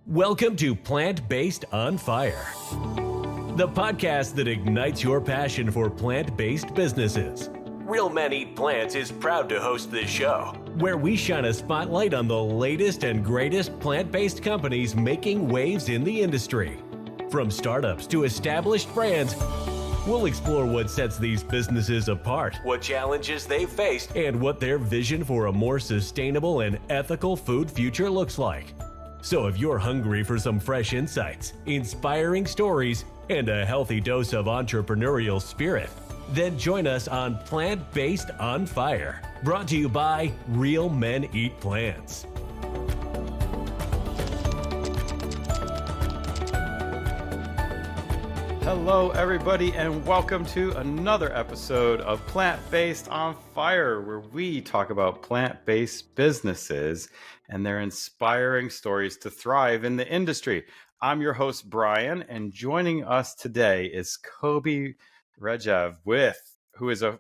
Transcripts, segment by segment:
Welcome to Plant-Based on Fire, the podcast that ignites your passion for plant-based businesses. Real Men Eat Plants is proud to host this show, where we shine a spotlight on the latest and greatest plant-based companies making waves in the industry. From startups to established brands, we'll explore what sets these businesses apart, what challenges they've faced, and what their vision for a more sustainable and ethical food future looks like. So if you're hungry for some fresh insights, inspiring stories, and a healthy dose of entrepreneurial spirit, then join us on Plant-Based on Fire, brought to you by Real Men Eat Plants. Hello, everybody, and welcome to another episode of Plant-Based on Fire, where we talk about plant-based businesses and their inspiring stories to thrive in the industry. I'm your host, Bryan, and joining us today is Kobi Regev,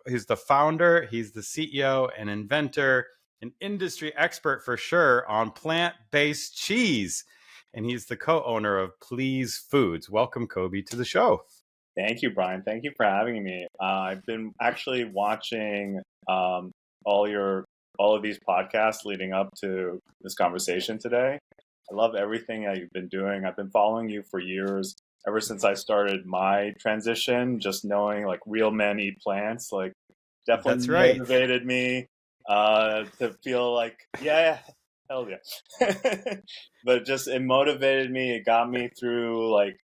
he's the founder, he's the CEO and inventor, an industry expert for sure on plant-based cheese. And he's the co-owner of Pleese Foods. Welcome, Kobi, to the show. Thank you, Bryan. Thank you for having me. I've been actually watching all of these podcasts leading up to this conversation today. I love everything that you've been doing. I've been following you for years, ever since I started my transition. Just knowing like Real Men Eat Plants, like definitely motivated me to feel like, yeah. Hell yeah. But just it motivated me. It got me through like,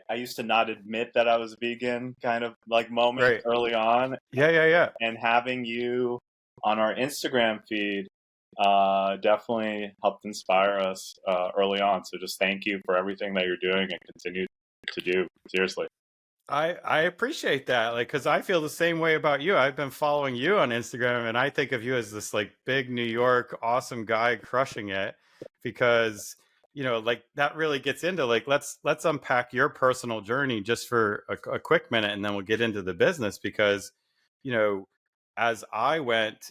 I used to not admit that I was vegan kind of like moment early on. Yeah. And having you on our Instagram feed definitely helped inspire us early on. So just thank you for everything that you're doing and continue to do. Seriously. I appreciate that, like, because I feel the same way about you. I've been following you on Instagram, and I think of you as this like big New York awesome guy crushing it. Because like that really gets into like let's unpack your personal journey just for a quick minute, and then we'll get into the business. Because as I went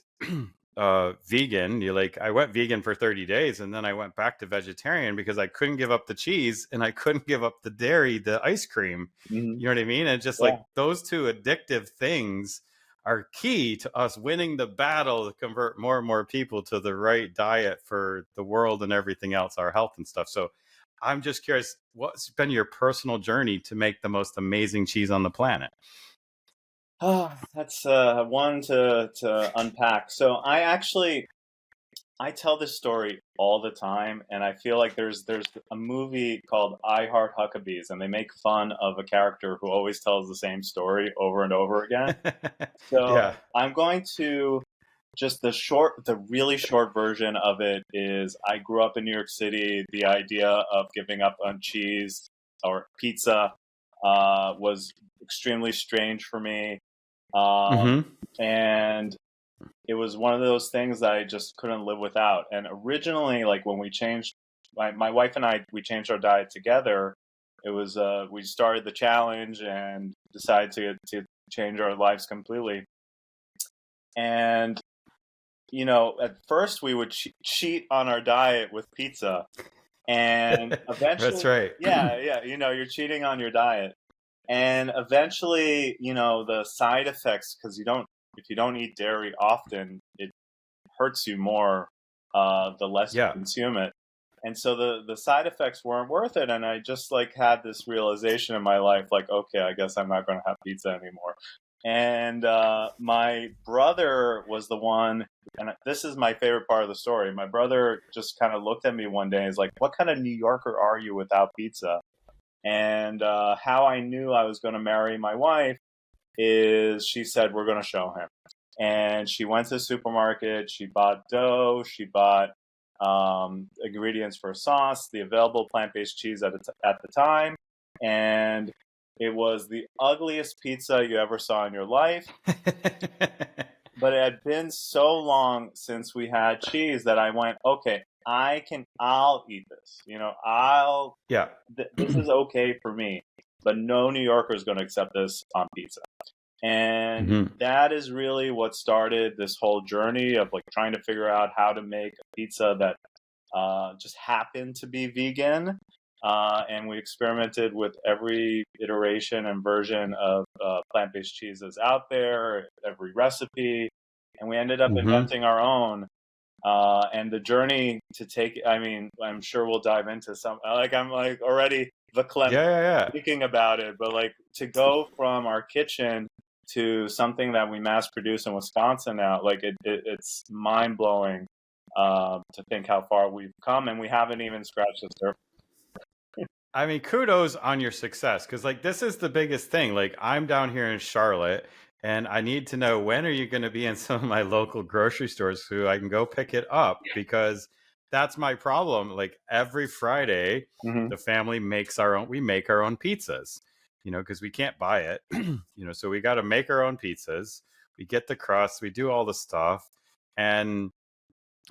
vegan, I went vegan for 30 days, and then I went back to vegetarian because I couldn't give up the cheese and I couldn't give up the dairy, the ice cream. Mm-hmm. You know what I mean? And just like those two addictive things are key to us winning the battle to convert more and more people to the right diet for the world and everything else, our health and stuff. So I'm just curious, what's been your personal journey to make the most amazing cheese on the planet? Oh, that's one to unpack. So I tell this story all the time, and I feel like there's a movie called I Heart Huckabees, and they make fun of a character who always tells the same story over and over again. So I'm going to just the really short version of it is I grew up in New York City. The idea of giving up on cheese or pizza was extremely strange for me. And it was one of those things that I just couldn't live without. And originally, like when we changed, my wife and I, we changed our diet together. It was, we started the challenge and decided to change our lives completely. And, at first we would cheat on our diet with pizza. And eventually, that's right. Yeah. You're cheating on your diet. And eventually, the side effects, because if you don't eat dairy often, it hurts you more the less you consume it. And so the side effects weren't worth it. And I just like had this realization in my life, like, okay, I guess I'm not going to have pizza anymore. And my brother was the one, and this is my favorite part of the story. My brother just kind of looked at me one day and was like, what kind of New Yorker are you without pizza? And how I knew I was going to marry my wife is she said, we're going to show him. And she went to the supermarket. She bought dough. She bought ingredients for sauce, the available plant-based cheese at the time. And it was the ugliest pizza you ever saw in your life. But it had been so long since we had cheese that I went, okay, I'll eat this. This is okay for me, but no New Yorker is going to accept this on pizza. And that is really what started this whole journey of like trying to figure out how to make a pizza that just happened to be vegan. And we experimented with every iteration and version of plant-based cheeses out there, every recipe, and we ended up Mm-hmm. inventing our own. And the journey to take, I mean, I'm sure we'll dive into some, I'm like already verklempt Yeah. thinking about it, but like to go from our kitchen to something that we mass produce in Wisconsin now, like it's mind blowing to think how far we've come, and we haven't even scratched the surface. I mean, kudos on your success, because like this is the biggest thing. Like I'm down here in Charlotte, and I need to know, when are you going to be in some of my local grocery stores so I can go pick it up, because that's my problem. Like every Friday, Mm-hmm. the family makes we make our own pizzas, because we can't buy it, so we got to make our own pizzas. We get the crust, we do all the stuff. And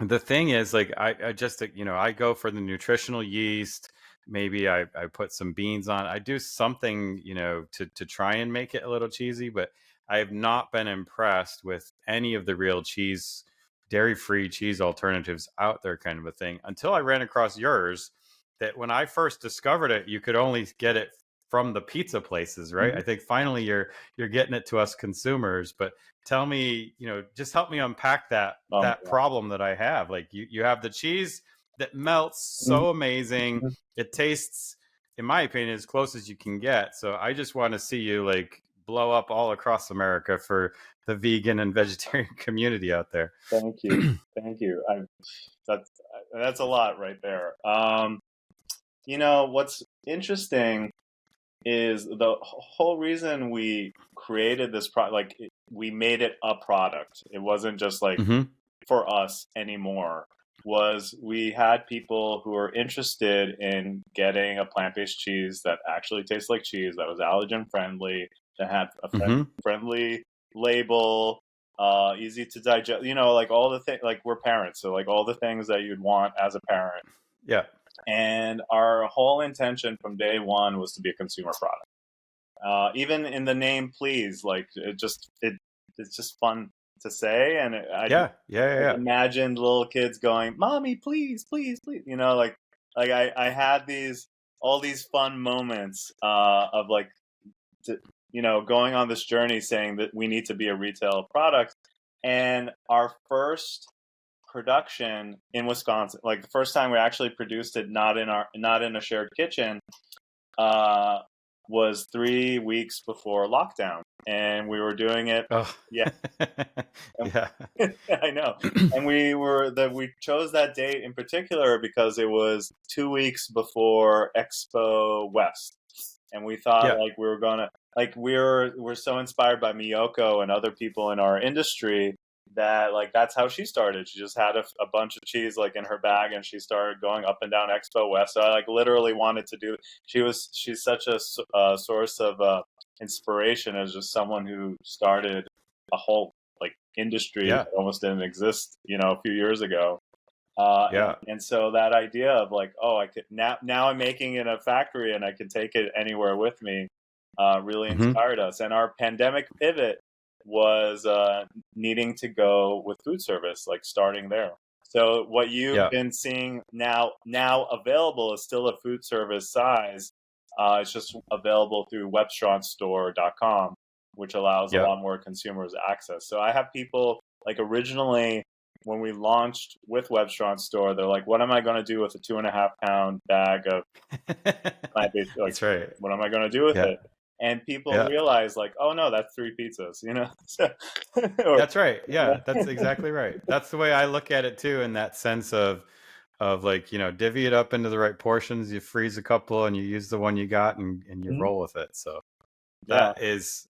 the thing is, like, I just, I go for the nutritional yeast. Maybe I put some beans on. I do something, to try and make it a little cheesy, but I have not been impressed with any of the real cheese, dairy-free cheese alternatives out there, kind of a thing, until I ran across yours. That when I first discovered it, you could only get it from the pizza places, right? Mm-hmm. I think finally you're getting it to us consumers. But tell me, just help me unpack that problem that I have. Like you have the cheese that melts so amazing. Mm-hmm. It tastes, in my opinion, as close as you can get. So I just want to see you like blow up all across America for the vegan and vegetarian community out there. Thank you. Thank you. That's a lot right there. What's interesting is the whole reason we created this product, like we made it a product. It wasn't just like for us anymore. Was we had people who were interested in getting a plant-based cheese that actually tastes like cheese, that was allergen friendly, that had a friendly label, easy to digest, like all the things, like we're parents, so like all the things that you'd want as a parent. Yeah. And our whole intention from day one was to be a consumer product. Even in the name Pleese, like it's just fun to say. And I imagined little kids going, "Mommy, please, please, please," like I had all these fun moments of like, going on this journey saying that we need to be a retail product. And our first production in Wisconsin, like the first time we actually produced it, not in a shared kitchen, was 3 weeks before lockdown, and we were doing it. Oh. Yeah. Yeah. I know. And we chose that date in particular because it was 2 weeks before Expo West, and we thought like we were gonna, like we're so inspired by Miyoko and other people in our industry that like that's how she started. She just had a bunch of cheese like in her bag, and she started going up and down Expo West. So I like literally wanted to do. She's such a source of inspiration as just someone who started a whole like industry that almost didn't exist, a few years ago. And so that idea of like, oh, I could now I'm making it in a factory and I can take it anywhere with me, really inspired us. And our pandemic pivot was needing to go with food service, like starting there. So what you've been seeing now available is still a food service size. It's just available through webstrandstore.com, which allows a lot more consumers access. So I have people like originally when we launched with Webstrand Store, they're like, "What am I going to do with a 2.5 pound bag of plant-based? Like, that's right. What am I going to do with it?" And people realize, like, "Oh no, that's 3 pizzas," That's right. Yeah, that's exactly right. That's the way I look at it too, in that sense of like, divvy it up into the right portions. You freeze a couple and you use the one you got, and you roll with it. So that is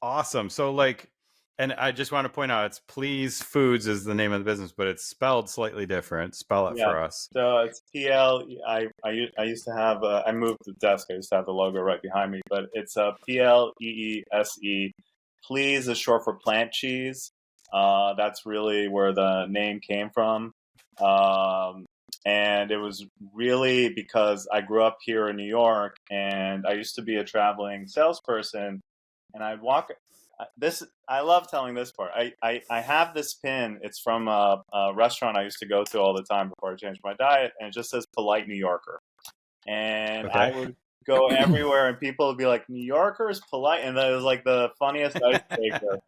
awesome. So like, and I just want to point out, it's Pleese Foods is the name of the business, but it's spelled slightly different. Spell it for us. So it's PL. I used to have. I moved the desk. I used to have the logo right behind me, but it's PLEESE. Pleese is short for plant cheese. That's really where the name came from. And it was really because I grew up here in New York, and I used to be a traveling salesperson, and I'd walk I love telling this part. I have this pin. It's from a restaurant I used to go to all the time before I changed my diet, and it just says "Polite New Yorker." And I Okay. would go everywhere, and people would be like, "New Yorker is polite," and that was like the funniest icebreaker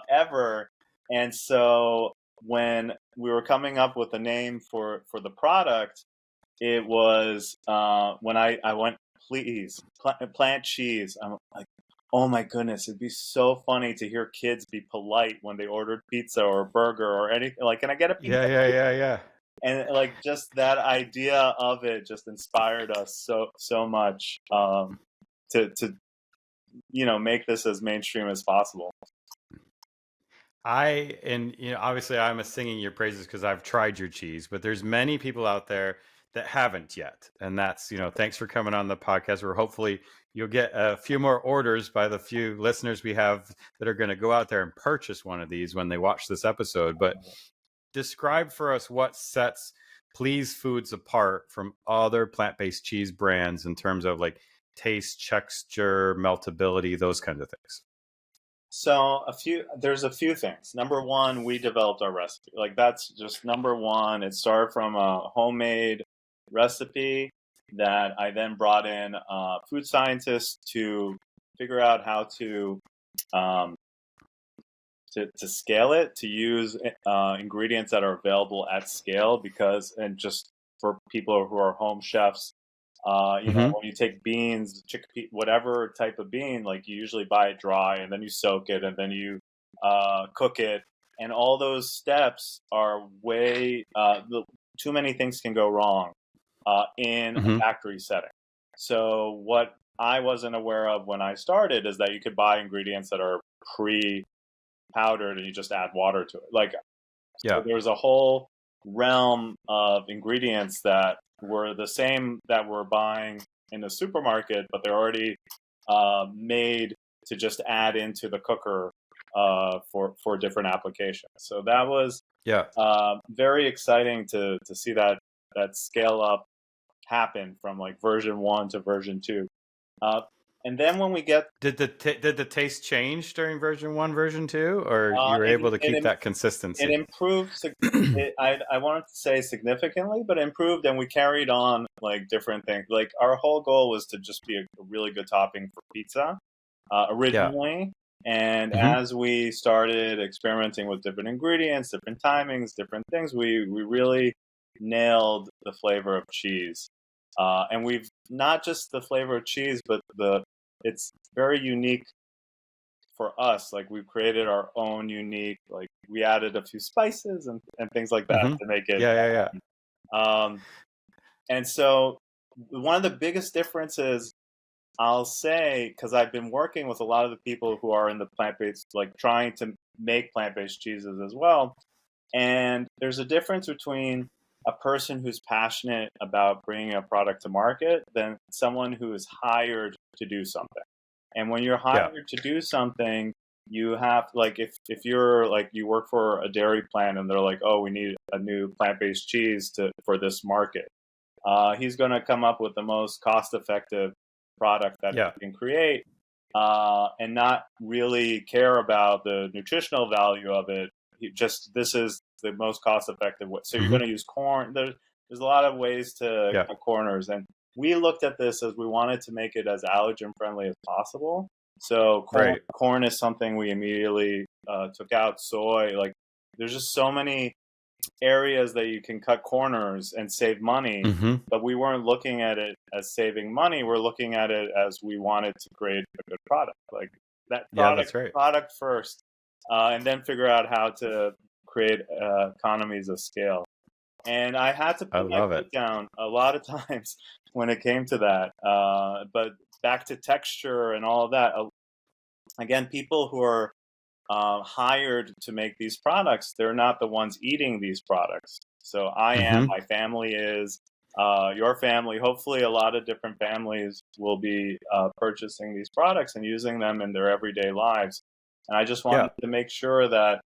ever. And so when we were coming up with a name for the product, it was when I went, please, plant cheese. I'm like, oh my goodness, it'd be so funny to hear kids be polite when they ordered pizza or a burger or anything. Like, can I get a pizza? Yeah. And like just that idea of it just inspired us so much to make this as mainstream as possible. Obviously I'm a singing your praises because I've tried your cheese, but there's many people out there that haven't yet. And that's, thanks for coming on the podcast, where hopefully you'll get a few more orders by the few listeners we have that are going to go out there and purchase one of these when they watch this episode. But describe for us what sets Pleese Foods apart from other plant-based cheese brands in terms of like taste, texture, meltability, those kinds of things. So there's a few things. Number one, we developed our recipe. Like that's just number one. It started from a homemade recipe that I then brought in food scientists to figure out how to scale it, to use ingredients that are available at scale, and just for people who are home chefs, when you take beans, chickpea, whatever type of bean, like you usually buy it dry and then you soak it and then you cook it. And all those steps are too many things can go wrong in a factory setting. So what I wasn't aware of when I started is that you could buy ingredients that are pre-powdered and you just add water to it. So there's a whole realm of ingredients that were the same that we're buying in the supermarket, but they're already made to just add into the cooker for different applications. So that was very exciting to see that scale up happen from like version 1 to version 2. And then when we get... Did the taste change during version 1, version 2, or you were able to keep that consistency? It improved. I wanted to say significantly, but improved, and we carried on like different things. Like our whole goal was to just be a really good topping for pizza originally. And as we started experimenting with different ingredients, different timings, different things, we really nailed the flavor of cheese. And we've not just the flavor of cheese, but it's very unique for us. Like we've created our own unique, like we added a few spices and things like that to make it. And so one of the biggest differences, I'll say, because I've been working with a lot of the people who are in the plant-based, like trying to make plant-based cheeses as well. And there's a difference between a person who's passionate about bringing a product to market than someone who is hired to do something. And when you're hired to do something, you have, like, if you're like, you work for a dairy plant and they're like, oh, we need a new plant-based cheese for this market. He's going to come up with the most cost-effective product that he can create and not really care about the nutritional value of it. This is the most cost-effective way. So you're going to use corn. There's a lot of ways to cut corners. And we looked at this as we wanted to make it as allergen-friendly as possible. So corn is something we immediately took out. Soy, like there's just so many areas that you can cut corners and save money. But we weren't looking at it as saving money. We're looking at it as we wanted to create a good product. Like that product first, and then figure out how to create economies of scale. And I had to put my foot down a lot of times when it came to that. But back to texture and all of that. Again, people who are hired to make these products, they're not the ones eating these products. So I am, my family is, your family, hopefully a lot of different families will be purchasing these products and using them in their everyday lives. And I just wanted to make sure that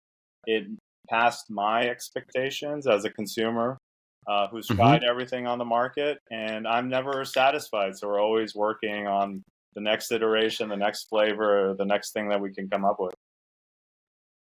it passed my expectations as a consumer who's tried everything on the market, and I'm never satisfied. So we're always working on the next iteration, the next flavor, the next thing that we can come up with.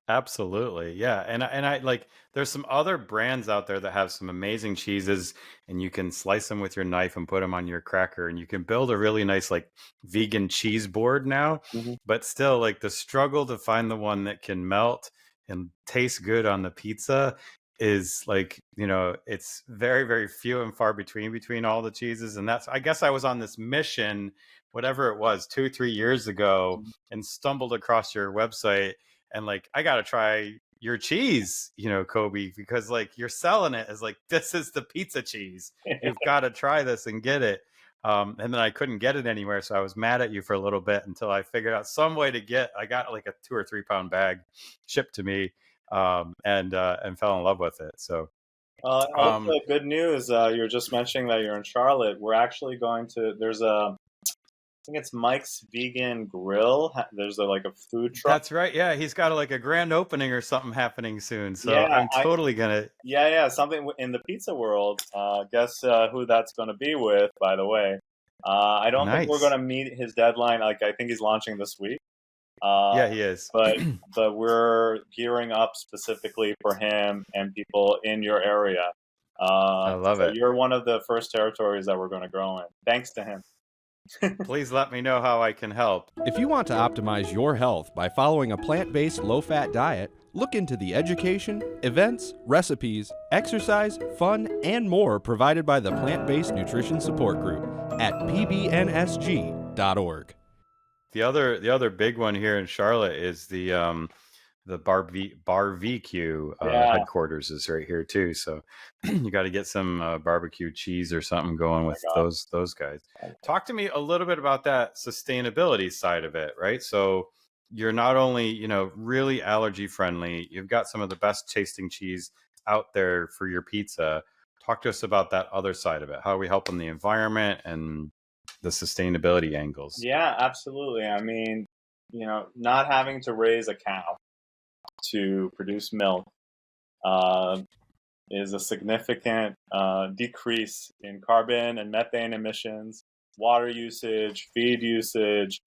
Absolutely. Yeah. And I like there's some other brands out there that have some amazing cheeses, and you can slice them with your knife and put them on your cracker, and you can build a really nice like vegan cheese board now. Mm-hmm. But still, like the struggle to find the one that can melt and taste good on the pizza is like, it's very, very few and far between all the cheeses. And I guess I was on this mission, whatever it was, 2-3 years ago, and stumbled across your website. And like, I got to try your cheese, Kobi, because like you're selling it as like, this is the pizza cheese. You've got to try this and get it. And then I couldn't get it anywhere. So I was mad at you for a little bit until I figured out some way to I got like a 2 or 3 pound bag shipped to me, and fell in love with it. So, also good news. You were just mentioning that you're in Charlotte. We're actually there's I think it's Mike's Vegan Grill. There's like a food truck. That's right. Yeah, he's got like a grand opening or something happening soon. So yeah, I'm totally gonna. Yeah, something in the pizza world. Guess who that's going to be with? By the way, I don't think we're going to meet his deadline. Like I think he's launching this week. Yeah, he is. But we're gearing up specifically for him and people in your area. I love it. You're one of the first territories that we're going to grow in, thanks to him. Please let me know how I can help. If you want to optimize your health by following a plant-based, low-fat diet, look into the education, events, recipes, exercise, fun, and more provided by the Plant-Based Nutrition Support Group at pbnsg.org. The other big one here in Charlotte is the barbecue headquarters is right here too. So you got to get some barbecue cheese or something going with those guys. Talk to me a little bit about that sustainability side of it, right? So you're not only, really allergy friendly, you've got some of the best tasting cheese out there for your pizza. Talk to us about that other side of it. How are we helping the environment and the sustainability angles? Yeah, absolutely. I mean, not having to raise a cow to produce milk is a significant decrease in carbon and methane emissions, water usage, feed usage.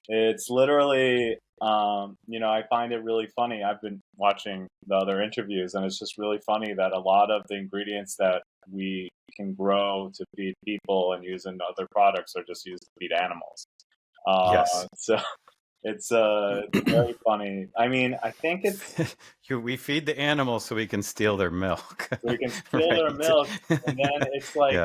It's literally, I find it really funny. I've been watching the other interviews, and it's just really funny that a lot of the ingredients that we can grow to feed people and use in other products are just used to feed animals. Yes. So it's very funny. I mean, I think it's we feed the animals so we can steal their milk. We can steal their milk, and then it's like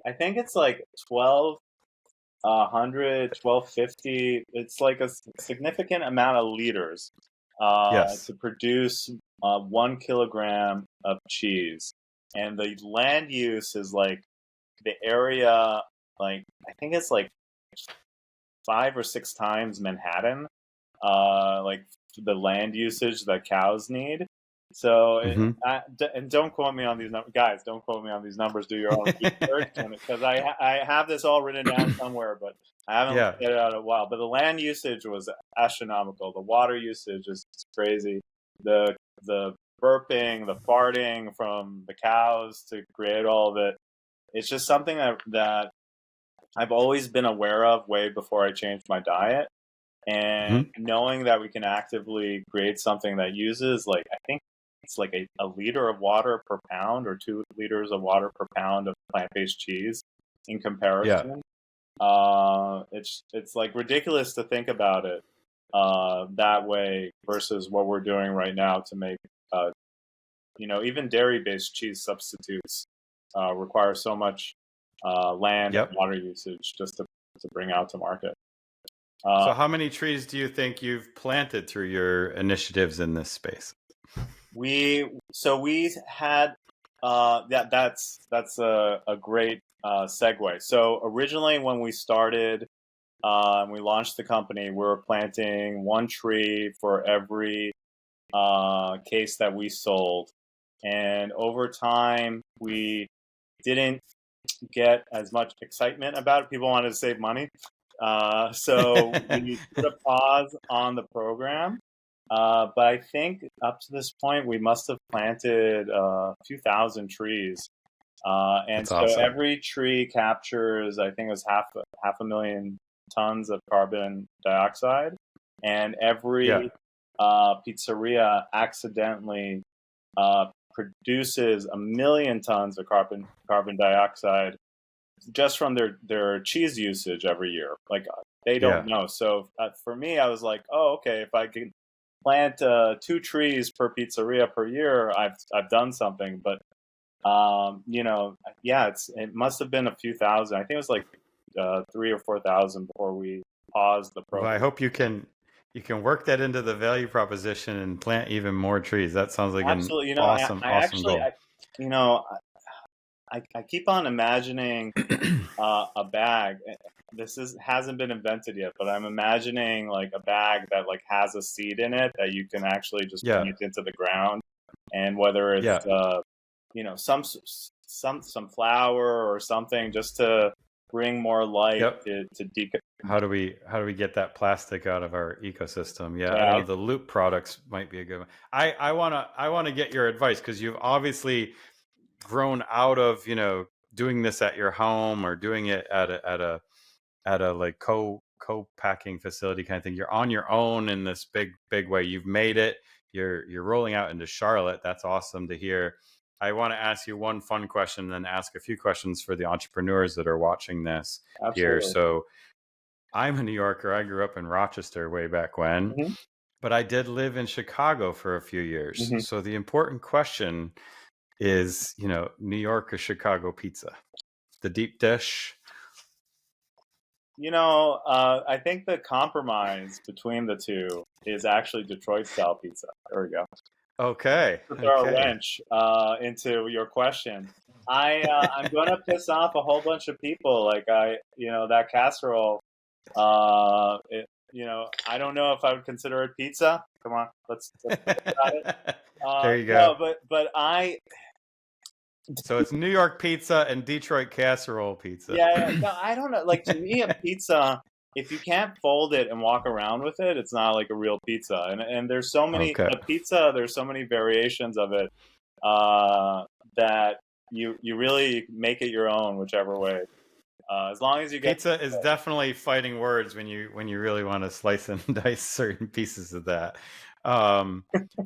I think it's like 1,200, 1,250. It's like a significant amount of liters to produce 1 kilogram of cheese, and the land use is like the area. Like I think it's like 5 or 6 times Manhattan, like the land usage that cows need. So, and don't quote me on these numbers, guys. Don't quote me on these numbers. Do your own research, because I have this all written down somewhere, but I haven't looked at it out in a while. But the land usage was astronomical. The water usage is crazy. The burping, the farting from the cows to create all of it. It's just something that I've always been aware of way before I changed my diet. And knowing that we can actively create something that uses, like, I think it's like a liter of water per pound or 2 liters of water per pound of plant-based cheese in comparison. It's like ridiculous to think about it that way versus what we're doing right now to make, even dairy-based cheese substitutes require so much land and water usage just to bring out to market. So how many trees do you think you've planted through your initiatives in this space? We had that's a great segue. So originally when we started, we launched the company, we were planting 1 tree for every case that we sold. And over time, we didn't get as much excitement about it. People wanted to save money. So we put a pause on the program. But I think up to this point, we must have planted a few thousand trees. And that's so awesome. Every tree captures, I think it was half a million tons of carbon dioxide, and every pizzeria accidentally produces 1 million tons of carbon dioxide just from their cheese usage every year. Like they don't know. So for me, I was like, oh, okay, if I can plant 2 trees per pizzeria per year, I've done something. But it must have been a few thousand. I think it was like 3,000 or 4,000 before we paused the program. Well, I hope you can work that into the value proposition and plant even more trees. That sounds like Absolutely. an awesome goal. I keep on imagining a bag. Hasn't been invented yet, but I'm imagining like a bag that like has a seed in it that you can actually just plant into the ground, and whether it's some flour or something, just to bring more light to How do we get that plastic out of our ecosystem? I don't know, the loop products might be a good one. I want to get your advice, because you've obviously grown out of doing this at your home or doing it at a like co-packing facility kind of thing. You're on your own in this big way. You've made it. You're rolling out into Charlotte. That's awesome to hear. I want to ask you one fun question, and then ask a few questions for the entrepreneurs that are watching this here. So I'm a New Yorker. I grew up in Rochester way back when, but I did live in Chicago for a few years. So the important question is, New York or Chicago pizza? The deep dish? I think the compromise between the two is actually Detroit style pizza. There we go. Okay. To throw a wrench into your question, I'm going to piss off a whole bunch of people. Like that casserole. I don't know if I would consider it pizza. Come on, let's think about it. There you go. No, but So it's New York pizza and Detroit casserole pizza. No, I don't know. Like, to me, a pizza, if you can't fold it and walk around with it, it's not like a real pizza. And there's so many pizza. There's so many variations of it that you really make it your own, whichever way. As long as you get pizza is definitely fighting words when you really want to slice and dice certain pieces of that.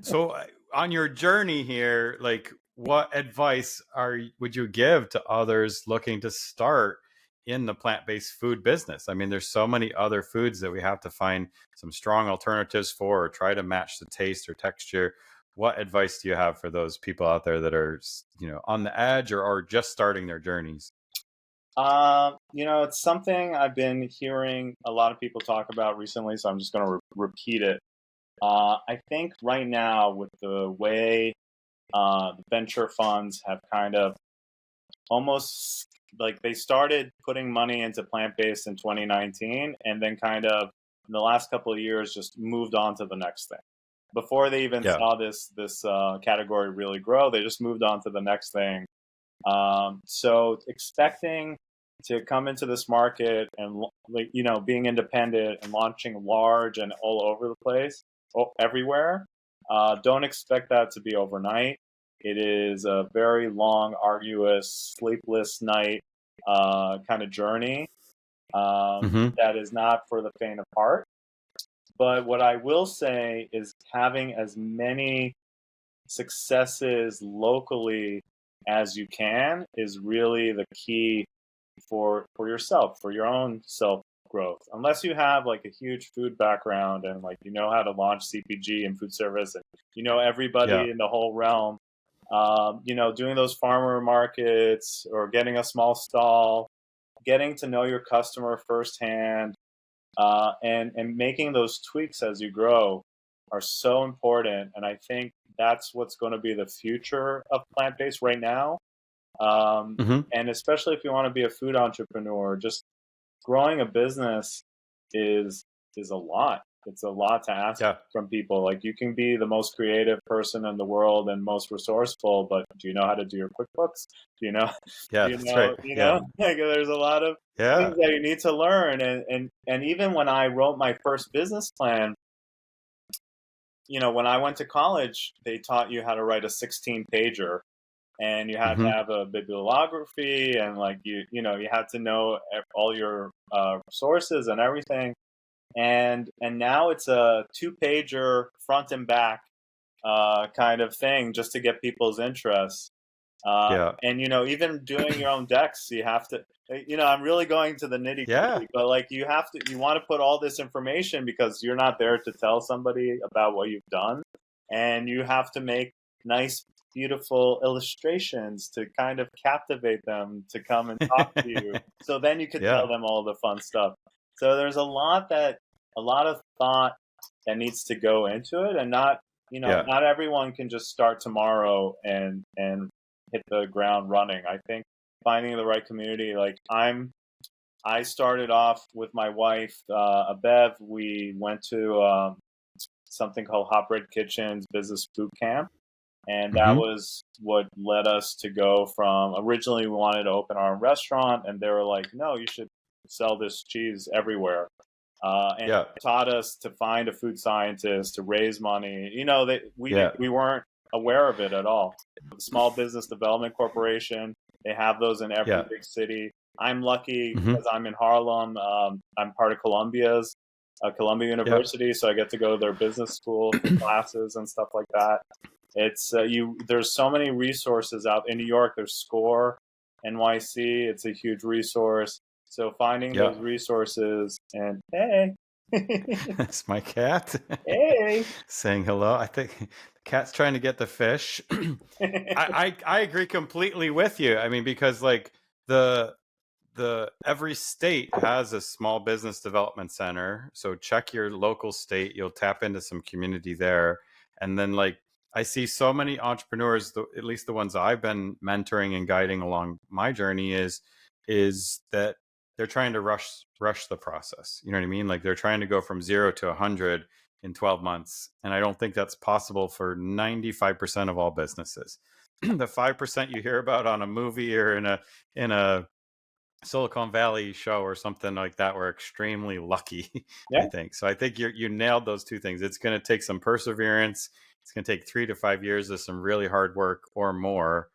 So on your journey here, like, what advice would you give to others looking to start in the plant-based food business? I mean, there's so many other foods that we have to find some strong alternatives for, or try to match the taste or texture. What advice do you have for those people out there that are, on the edge or just starting their journeys? It's something I've been hearing a lot of people talk about recently, so I'm just going to repeat it. I think right now, with the way the venture funds have kind of almost like, they started putting money into plant-based in 2019, and then kind of in the last couple of years just moved on to the next thing. Before they even saw this category really grow, they just moved on to the next thing. So expecting to come into this market and, being independent and launching large and all over the place, everywhere, don't expect that to be overnight. It is a very long, arduous, sleepless night kind of journey that is not for the faint of heart. But what I will say is, having as many successes locally as you can is really the key for yourself, for your own self growth. Unless you have like a huge food background and like how to launch CPG and food service, and everybody in the whole realm, doing those farmer markets or getting a small stall, getting to know your customer firsthand, and making those tweaks as you grow are so important. And I think that's what's going to be the future of plant-based right now. And especially if you want to be a food entrepreneur, just growing a business is a lot. It's a lot to ask from people. Like, you can be the most creative person in the world and most resourceful, but do you know how to do your QuickBooks? Do you know? Like, there's a lot of things that you need to learn. And even when I wrote my first business plan, when I went to college, they taught you how to write a 16-pager. and you had to have a bibliography, and like you know you had to know all your sources and everything. And now it's a 2-pager front and back kind of thing just to get people's interest. And you know, even doing your own decks, you have to. You know, I'm really going to the nitty gritty, but like you want to put all this information because you're not there to tell somebody about what you've done, and you have to make nice, beautiful illustrations to kind of captivate them to come and talk to you. So then you could tell them all the fun stuff. So there's a lot of thought that needs to go into it, and not everyone can just start tomorrow and hit the ground running. I think finding the right community, like I started off with my wife, Bev. We went to something called Hot Bread Kitchen's Business Boot Camp. And that was what led us to go from, originally we wanted to open our own restaurant, and they were like, no, you should sell this cheese everywhere. And it taught us to find a food scientist, to raise money. You know, we weren't aware of it at all. The Small Business Development Corporation, they have those in every big city. I'm lucky because I'm in Harlem. I'm part of Columbia University, so I get to go to their business school for classes and stuff like that. It's there's so many resources out in New York. There's SCORE, NYC. It's a huge resource. So finding those resources, and hey, that's my cat. Hey, saying hello. I think the cat's trying to get the fish. I agree completely with you. I mean, because like the every state has a small business development center. So check your local state. You'll tap into some community there, and then like. I see so many entrepreneurs, at least the ones I've been mentoring and guiding along my journey, is that they're trying to rush the process. You know what I mean? Like they're trying to go from 0 to 100 in 12 months. And I don't think that's possible for 95% of all businesses. The 5% you hear about on a movie or in a Silicon Valley show or something like that, we're extremely lucky, I think. So I think you nailed those two things. It's going to take some perseverance. It's going to take 3 to 5 years of some really hard work or more,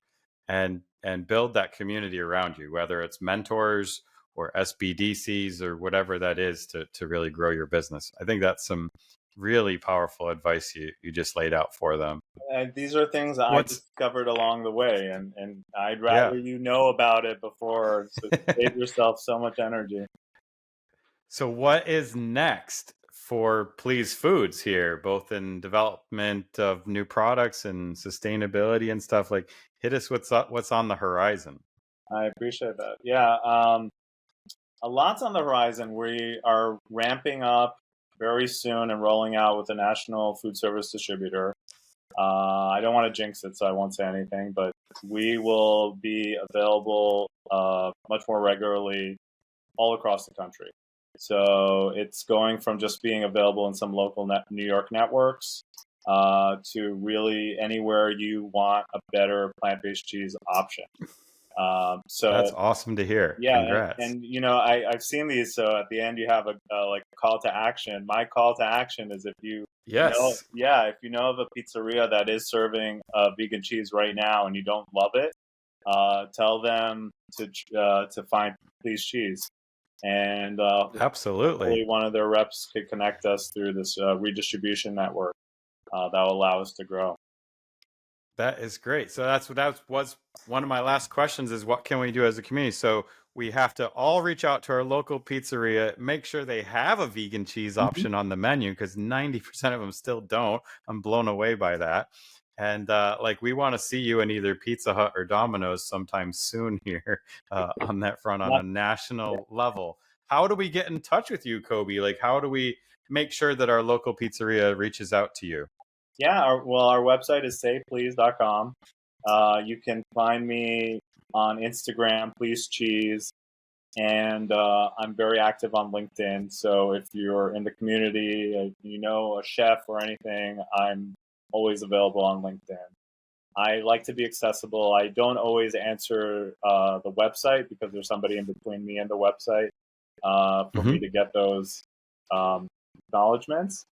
and build that community around you, whether it's mentors or SBDCs or whatever that is, to really grow your business. I think that's some really powerful advice you just laid out for them. These are things that I discovered along the way, and I'd rather you know about it before, so save yourself so much energy. So what is next for Pleese Foods here, both in development of new products and sustainability and stuff? Like, hit us what's on the horizon. I appreciate that. Yeah, a lot's on the horizon. We are ramping up very soon and rolling out with a national food service distributor. I don't want to jinx it, so I won't say anything, but we will be available much more regularly all across the country. So it's going from just being available in some local New York networks to really anywhere you want a better plant-based cheese option. So that's awesome to hear. Yeah, congrats. And you know, I've seen these. So at the end, you have a like call to action. My call to action is if you if you know of a pizzeria that is serving vegan cheese right now and you don't love it, tell them to find Pleese Cheese. And absolutely, one of their reps could connect us through this redistribution network that will allow us to grow. That is great. So that was one of my last questions, is what can we do as a community? So we have to all reach out to our local pizzeria, make sure they have a vegan cheese option on the menu, because 90% of them still don't. I'm blown away by that. And like, we want to see you in either Pizza Hut or Domino's sometime soon here on that front, on a national level. How do we get in touch with you, Kobi? Like, how do we make sure that our local pizzeria reaches out to you? Yeah, our website is sayplease.com. You can find me on Instagram, Pleese Cheese, and I'm very active on LinkedIn. So if you're in the community, you know a chef or anything, I'm always available on LinkedIn. I like to be accessible. I don't always answer the website because there's somebody in between me and the website for me to get those acknowledgments.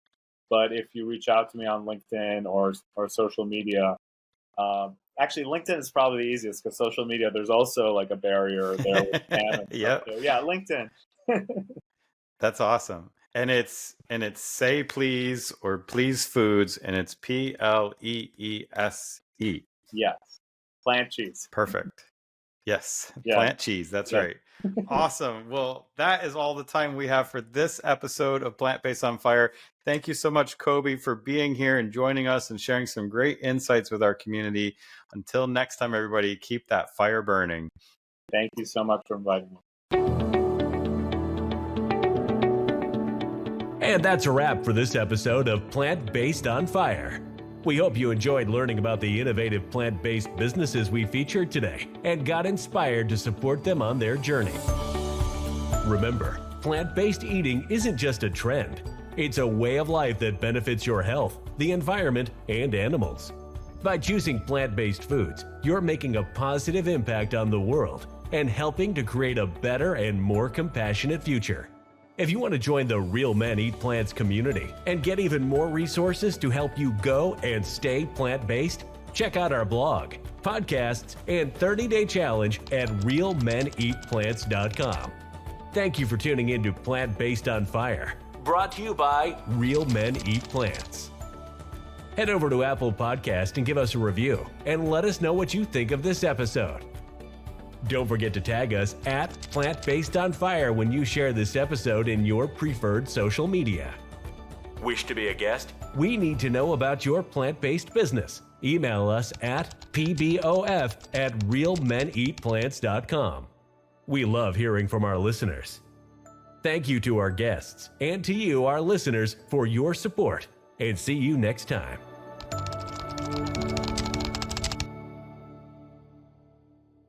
But if you reach out to me on LinkedIn or social media, Actually, LinkedIn is probably the easiest because social media, there's also like a barrier there with spam and Yep. stuff. So, yeah, LinkedIn. That's awesome. And it's Say Please or Pleese Foods, and it's Pleese. Yes. Plant cheese. Perfect. Yes. Yeah. Plant cheese. That's Yeah. right. Awesome. Well, that is all the time we have for this episode of Plant Based on Fire. Thank you so much, Kobi, for being here and joining us and sharing some great insights with our community. Until next time, everybody, keep that fire burning. Thank you so much for inviting me. And that's a wrap for this episode of Plant Based on Fire. We hope you enjoyed learning about the innovative plant-based businesses we featured today and got inspired to support them on their journey. Remember, plant-based eating isn't just a trend. It's a way of life that benefits your health, the environment, and animals. By choosing plant-based foods, you're making a positive impact on the world and helping to create a better and more compassionate future. If you want to join the Real Men Eat Plants community and get even more resources to help you go and stay plant-based, check out our blog, podcasts, and 30-day challenge at realmeneatplants.com. Thank you for tuning in to Plant Based on Fire, brought to you by Real Men Eat Plants. Head over to Apple Podcast and give us a review, and let us know what you think of this episode. Don't forget to tag us at Plant Based on Fire when you share this episode in your preferred social media. Wish to be a guest? We need to know about your plant-based business. Email us at pbof@realmeneatplants.com. We love hearing from our listeners. Thank you to our guests and to you, our listeners, for your support, and see you next time.